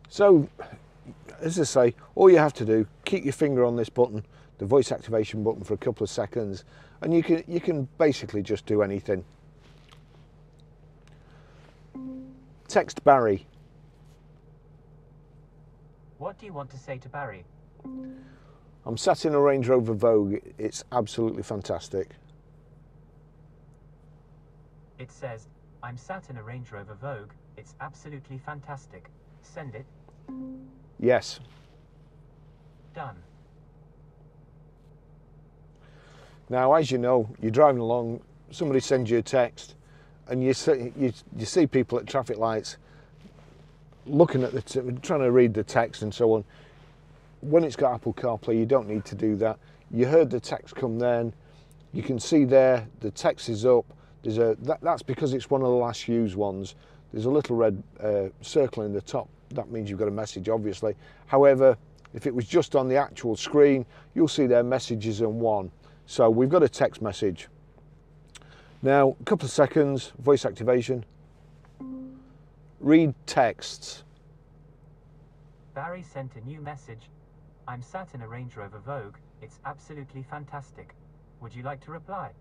So, as I say, all you have to do, keep your finger on this button, the voice activation button, for a couple of seconds, and you can basically just do anything. Text Barry. What do you want to say to Barry? I'm sat in a Range Rover Vogue. It's absolutely fantastic. It says, I'm sat in a Range Rover Vogue. It's absolutely fantastic. Send it. Yes. Done. Now, as you know, you're driving along, somebody sends you a text, and you see people at traffic lights looking at trying to read the text and so on. When it's got Apple CarPlay, you don't need to do that. You heard the text come then. You can see there the text is up. That's because it's one of the last used ones. There's a little red circle in the top. That means you've got a message, obviously. However, if it was just on the actual screen, you'll see their messages in one. So we've got a text message. Now, a couple of seconds, voice activation. Read texts. Barry sent a new message. I'm sat in a Range Rover Vogue. It's absolutely fantastic. Would you like to reply?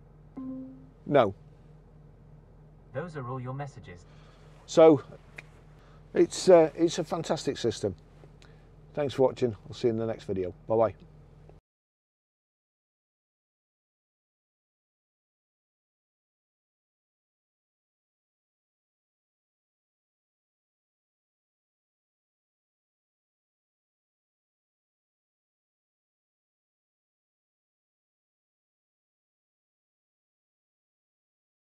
No. Those are all your messages. So it's a fantastic system. Thanks for watching. I'll see you in the next video. Bye bye.